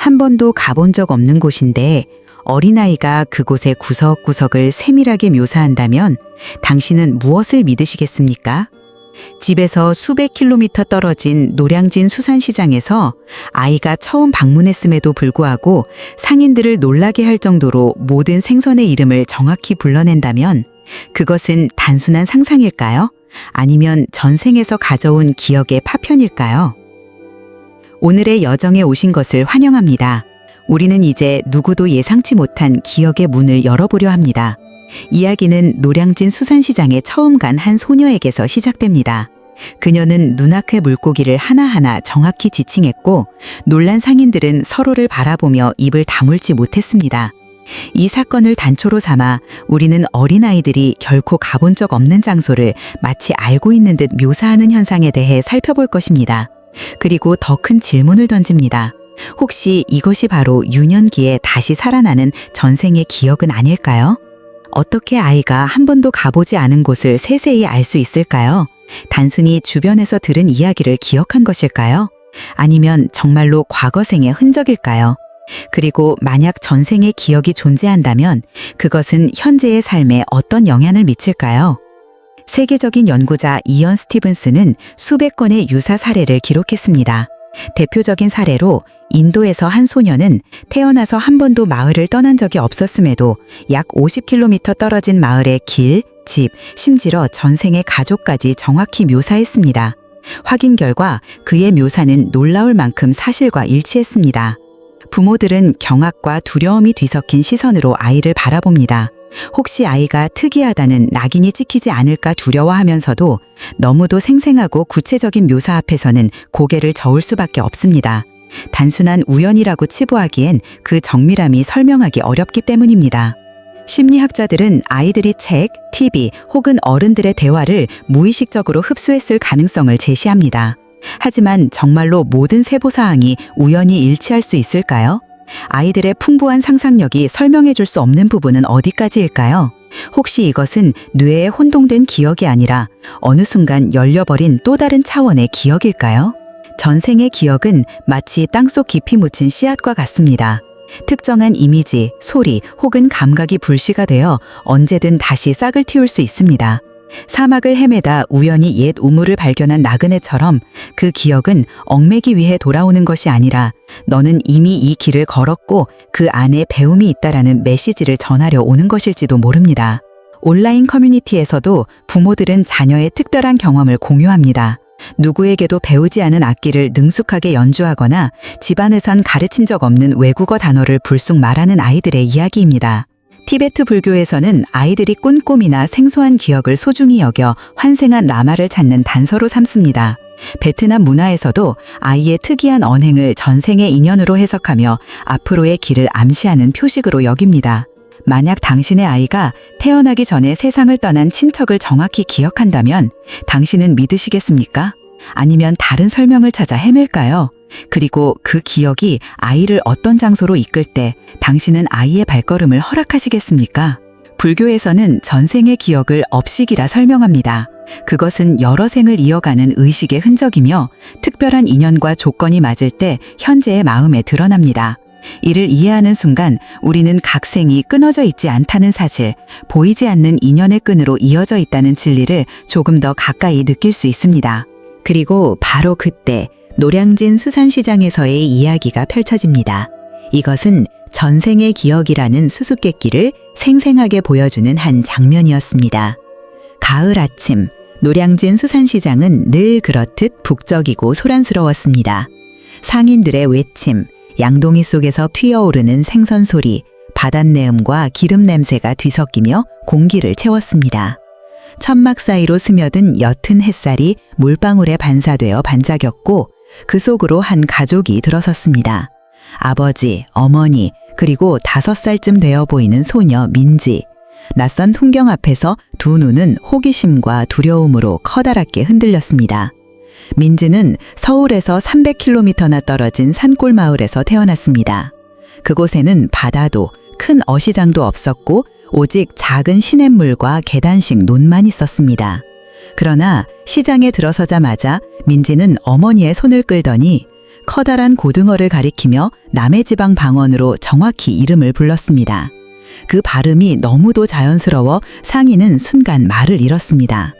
한 번도 가본 적 없는 곳인데 어린아이가 그곳의 구석구석을 세밀하게 묘사한다면 당신은 무엇을 믿으시겠습니까? 집에서 수백 킬로미터 떨어진 노량진 수산시장에서 아이가 처음 방문했음에도 불구하고 상인들을 놀라게 할 정도로 모든 생선의 이름을 정확히 불러낸다면 그것은 단순한 상상일까요? 아니면 전생에서 가져온 기억의 파편일까요? 오늘의 여정에 오신 것을 환영합니다. 우리는 이제 누구도 예상치 못한 기억의 문을 열어보려 합니다. 이야기는 노량진 수산시장에 처음 간 한 소녀에게서 시작됩니다. 그녀는 눈앞의 물고기를 하나하나 정확히 지칭했고 놀란 상인들은 서로를 바라보며 입을 다물지 못했습니다. 이 사건을 단초로 삼아 우리는 어린아이들이 결코 가본 적 없는 장소를 마치 알고 있는 듯 묘사하는 현상에 대해 살펴볼 것입니다. 그리고 더 큰 질문을 던집니다. 혹시 이것이 바로 유년기에 다시 살아나는 전생의 기억은 아닐까요? 어떻게 아이가 한 번도 가보지 않은 곳을 세세히 알 수 있을까요? 단순히 주변에서 들은 이야기를 기억한 것일까요? 아니면 정말로 과거생의 흔적일까요? 그리고 만약 전생의 기억이 존재한다면 그것은 현재의 삶에 어떤 영향을 미칠까요? 세계적인 연구자 이언 스티븐스는 수백 건의 유사 사례를 기록했습니다. 대표적인 사례로 인도에서 한 소녀는 태어나서 한 번도 마을을 떠난 적이 없었음에도 약 50km 떨어진 마을의 길, 집, 심지어 전생의 가족까지 정확히 묘사했습니다. 확인 결과 그의 묘사는 놀라울 만큼 사실과 일치했습니다. 부모들은 경악과 두려움이 뒤섞인 시선으로 아이를 바라봅니다. 혹시 아이가 특이하다는 낙인이 찍히지 않을까 두려워하면서도 너무도 생생하고 구체적인 묘사 앞에서는 고개를 저을 수밖에 없습니다. 단순한 우연이라고 치부하기엔 그 정밀함이 설명하기 어렵기 때문입니다. 심리학자들은 아이들이 책, TV 혹은 어른들의 대화를 무의식적으로 흡수했을 가능성을 제시합니다. 하지만 정말로 모든 세부사항이 우연히 일치할 수 있을까요? 아이들의 풍부한 상상력이 설명해 줄 수 없는 부분은 어디까지일까요? 혹시 이것은 뇌에 혼동된 기억이 아니라 어느 순간 열려버린 또 다른 차원의 기억일까요? 전생의 기억은 마치 땅속 깊이 묻힌 씨앗과 같습니다. 특정한 이미지, 소리 혹은 감각이 불씨가 되어 언제든 다시 싹을 틔울 수 있습니다. 사막을 헤매다 우연히 옛 우물을 발견한 나그네처럼 그 기억은 얽매기 위해 돌아오는 것이 아니라 너는 이미 이 길을 걸었고 그 안에 배움이 있다라는 메시지를 전하려 오는 것일지도 모릅니다. 온라인 커뮤니티에서도 부모들은 자녀의 특별한 경험을 공유합니다. 누구에게도 배우지 않은 악기를 능숙하게 연주하거나 집안에선 가르친 적 없는 외국어 단어를 불쑥 말하는 아이들의 이야기입니다. 티베트 불교에서는 아이들이 꾼 꿈이나 생소한 기억을 소중히 여겨 환생한 라마를 찾는 단서로 삼습니다. 베트남 문화에서도 아이의 특이한 언행을 전생의 인연으로 해석하며 앞으로의 길을 암시하는 표식으로 여깁니다. 만약 당신의 아이가 태어나기 전에 세상을 떠난 친척을 정확히 기억한다면 당신은 믿으시겠습니까? 아니면 다른 설명을 찾아 헤맬까요? 그리고 그 기억이 아이를 어떤 장소로 이끌 때 당신은 아이의 발걸음을 허락하시겠습니까? 불교에서는 전생의 기억을 업식이라 설명합니다. 그것은 여러 생을 이어가는 의식의 흔적이며 특별한 인연과 조건이 맞을 때 현재의 마음에 드러납니다. 이를 이해하는 순간 우리는 각 생이 끊어져 있지 않다는 사실, 보이지 않는 인연의 끈으로 이어져 있다는 진리를 조금 더 가까이 느낄 수 있습니다. 그리고 바로 그때 노량진 수산시장에서의 이야기가 펼쳐집니다. 이것은 전생의 기억이라는 수수께끼를 생생하게 보여주는 한 장면이었습니다. 가을 아침, 노량진 수산시장은 늘 그렇듯 북적이고 소란스러웠습니다. 상인들의 외침, 양동이 속에서 튀어오르는 생선 소리, 바닷내음과 기름 냄새가 뒤섞이며 공기를 채웠습니다. 천막 사이로 스며든 옅은 햇살이 물방울에 반사되어 반짝였고 그 속으로 한 가족이 들어섰습니다. 아버지, 어머니, 그리고 5살쯤 되어 보이는 소녀 민지. 낯선 풍경 앞에서 두 눈은 호기심과 두려움으로 커다랗게 흔들렸습니다. 민지는 서울에서 300km나 떨어진 산골 마을에서 태어났습니다. 그곳에는 바다도 큰 어시장도 없었고 오직 작은 시냇물과 계단식 논만 있었습니다. 그러나 시장에 들어서자마자 민지는 어머니의 손을 끌더니 커다란 고등어를 가리키며 남해 지방 방언으로 정확히 이름을 불렀습니다. 그 발음이 너무도 자연스러워 상인은 순간 말을 잃었습니다.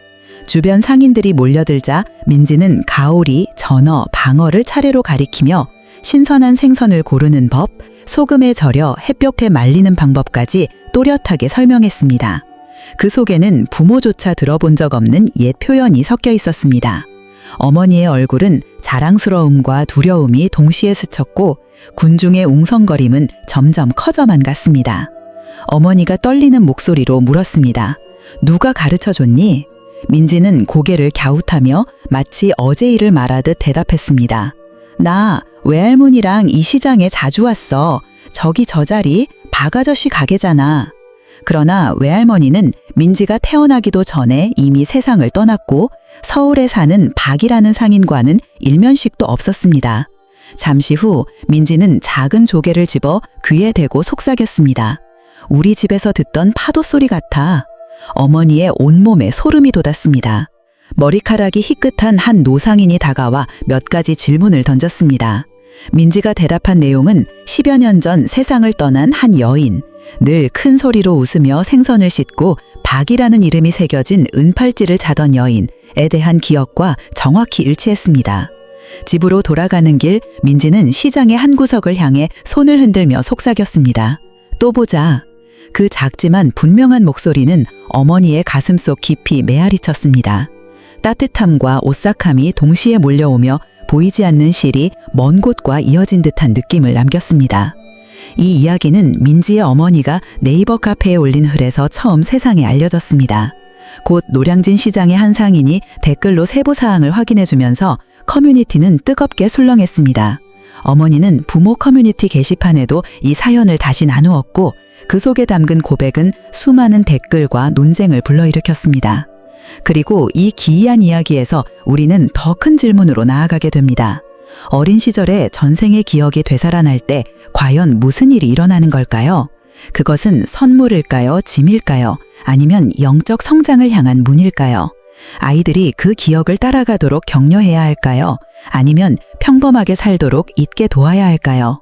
주변 상인들이 몰려들자 민지는 가오리, 전어, 방어를 차례로 가리키며 신선한 생선을 고르는 법, 소금에 절여 햇볕에 말리는 방법까지 또렷하게 설명했습니다. 그 속에는 부모조차 들어본 적 없는 옛 표현이 섞여 있었습니다. 어머니의 얼굴은 자랑스러움과 두려움이 동시에 스쳤고 군중의 웅성거림은 점점 커져만 갔습니다. 어머니가 떨리는 목소리로 물었습니다. 누가 가르쳐줬니? 민지는 고개를 갸웃하며 마치 어제 일을 말하듯 대답했습니다. 나 외할머니랑 이 시장에 자주 왔어. 저기 저 자리 박아저씨 가게잖아. 그러나 외할머니는 민지가 태어나기도 전에 이미 세상을 떠났고 서울에 사는 박이라는 상인과는 일면식도 없었습니다. 잠시 후 민지는 작은 조개를 집어 귀에 대고 속삭였습니다. 우리 집에서 듣던 파도 소리 같아. 어머니의 온몸에 소름이 돋았습니다. 머리카락이 희끗한 한 노상인이 다가와 몇 가지 질문을 던졌습니다. 민지가 대답한 내용은 10여 년 전 세상을 떠난 한 여인, 늘 큰 소리로 웃으며 생선을 씻고 박이라는 이름이 새겨진 은팔찌를 차던 여인에 대한 기억과 정확히 일치했습니다. 집으로 돌아가는 길 민지는 시장의 한 구석을 향해 손을 흔들며 속삭였습니다. 또 보자. 그 작지만 분명한 목소리는 어머니의 가슴속 깊이 메아리쳤습니다. 따뜻함과 오싹함이 동시에 몰려오며 보이지 않는 실이 먼 곳과 이어진 듯한 느낌을 남겼습니다. 이 이야기는 민지의 어머니가 네이버 카페에 올린 글에서 처음 세상에 알려졌습니다. 곧 노량진 시장의 한 상인이 댓글로 세부사항을 확인해주면서 커뮤니티는 뜨겁게 술렁했습니다. 어머니는 부모 커뮤니티 게시판에도 이 사연을 다시 나누었고 그 속에 담근 고백은 수많은 댓글과 논쟁을 불러일으켰습니다. 그리고 이 기이한 이야기에서 우리는 더 큰 질문으로 나아가게 됩니다. 어린 시절에 전생의 기억이 되살아날 때 과연 무슨 일이 일어나는 걸까요? 그것은 선물일까요? 짐일까요? 아니면 영적 성장을 향한 문일까요? 아이들이 그 기억을 따라가도록 격려해야 할까요? 아니면 평범하게 살도록 잊게 도와야 할까요?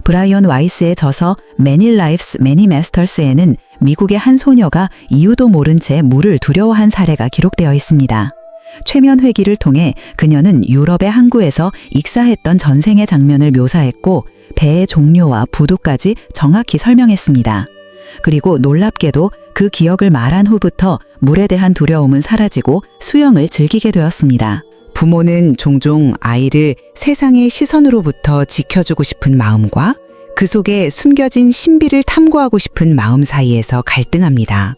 브라이언 와이스의 저서 Many Lives, Many Masters에는 미국의 한 소녀가 이유도 모른 채 물을 두려워한 사례가 기록되어 있습니다. 최면 회기를 통해 그녀는 유럽의 항구에서 익사했던 전생의 장면을 묘사했고 배의 종류와 부두까지 정확히 설명했습니다. 그리고 놀랍게도 그 기억을 말한 후부터 물에 대한 두려움은 사라지고 수영을 즐기게 되었습니다. 부모는 종종 아이를 세상의 시선으로부터 지켜주고 싶은 마음과 그 속에 숨겨진 신비를 탐구하고 싶은 마음 사이에서 갈등합니다.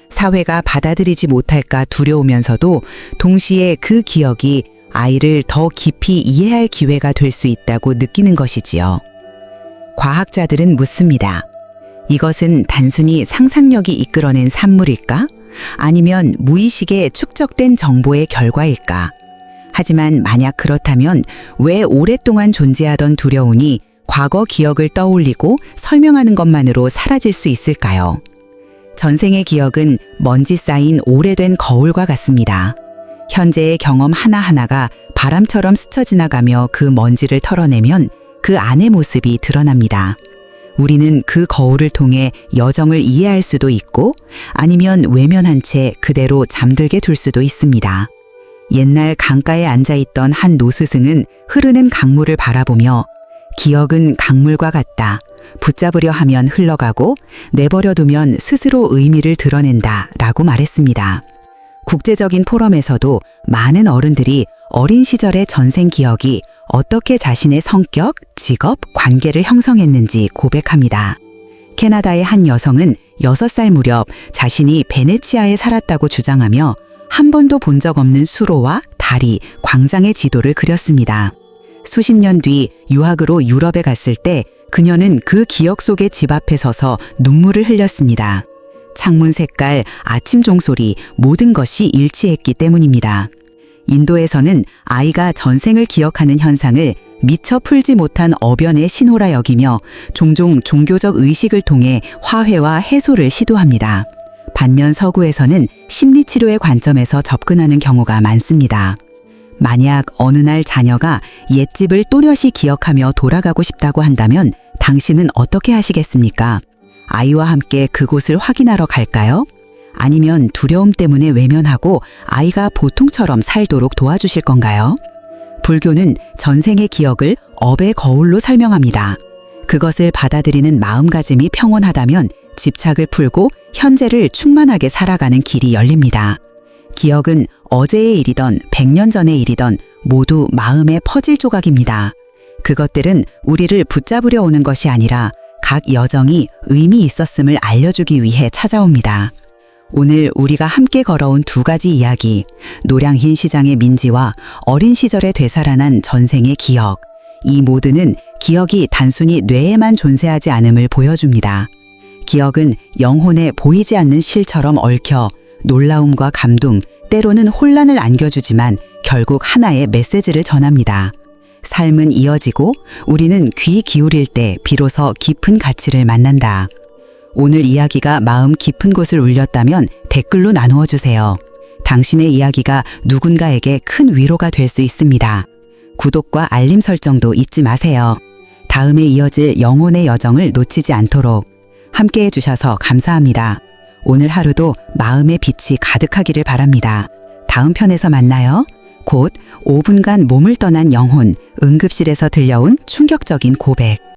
사회가 받아들이지 못할까 두려우면서도 동시에 그 기억이 아이를 더 깊이 이해할 기회가 될 수 있다고 느끼는 것이지요. 과학자들은 묻습니다. 이것은 단순히 상상력이 이끌어낸 산물일까? 아니면 무의식에 축적된 정보의 결과일까? 하지만 만약 그렇다면 왜 오랫동안 존재하던 두려움이 과거 기억을 떠올리고 설명하는 것만으로 사라질 수 있을까요? 전생의 기억은 먼지 쌓인 오래된 거울과 같습니다. 현재의 경험 하나하나가 바람처럼 스쳐 지나가며 그 먼지를 털어내면 그 안의 모습이 드러납니다. 우리는 그 거울을 통해 여정을 이해할 수도 있고 아니면 외면한 채 그대로 잠들게 둘 수도 있습니다. 옛날 강가에 앉아있던 한 노스승은 흐르는 강물을 바라보며 기억은 강물과 같다. 붙잡으려 하면 흘러가고 내버려 두면 스스로 의미를 드러낸다 라고 말했습니다. 국제적인 포럼에서도 많은 어른들이 어린 시절의 전생 기억이 어떻게 자신의 성격, 직업, 관계를 형성했는지 고백합니다. 캐나다의 한 여성은 6살 무렵 자신이 베네치아에 살았다고 주장하며 한 번도 본 적 없는 수로와 다리, 광장의 지도를 그렸습니다. 수십 년 뒤 유학으로 유럽에 갔을 때 그녀는 그 기억 속의 집 앞에 서서 눈물을 흘렸습니다. 창문 색깔, 아침 종소리, 모든 것이 일치했기 때문입니다. 인도에서는 아이가 전생을 기억하는 현상을 미처 풀지 못한 어변의 신호라 여기며 종종 종교적 의식을 통해 화해와 해소를 시도합니다. 반면 서구에서는 심리치료의 관점에서 접근하는 경우가 많습니다. 만약 어느 날 자녀가 옛집을 또렷이 기억하며 돌아가고 싶다고 한다면 당신은 어떻게 하시겠습니까? 아이와 함께 그곳을 확인하러 갈까요? 아니면 두려움 때문에 외면하고 아이가 보통처럼 살도록 도와주실 건가요? 불교는 전생의 기억을 업의 거울로 설명합니다. 그것을 받아들이는 마음가짐이 평온하다면 집착을 풀고 현재를 충만하게 살아가는 길이 열립니다. 기억은 어제의 일이던 100년 전의 일이던 모두 마음의 퍼즐 조각입니다. 그것들은 우리를 붙잡으려 오는 것이 아니라 각 여정이 의미 있었음을 알려주기 위해 찾아옵니다. 오늘 우리가 함께 걸어온 두 가지 이야기, 노량흰 시장의 민지와 어린 시절에 되살아난 전생의 기억. 이 모두는 기억이 단순히 뇌에만 존재하지 않음을 보여줍니다. 기억은 영혼에 보이지 않는 실처럼 얽혀 놀라움과 감동, 때로는 혼란을 안겨주지만 결국 하나의 메시지를 전합니다. 삶은 이어지고 우리는 귀 기울일 때 비로소 깊은 가치를 만난다. 오늘 이야기가 마음 깊은 곳을 울렸다면 댓글로 나누어 주세요. 당신의 이야기가 누군가에게 큰 위로가 될 수 있습니다. 구독과 알림 설정도 잊지 마세요. 다음에 이어질 영혼의 여정을 놓치지 않도록 함께 해주셔서 감사합니다. 오늘 하루도 마음의 빛이 가득하기를 바랍니다. 다음 편에서 만나요. 곧 5분간 몸을 떠난 영혼, 응급실에서 들려온 충격적인 고백.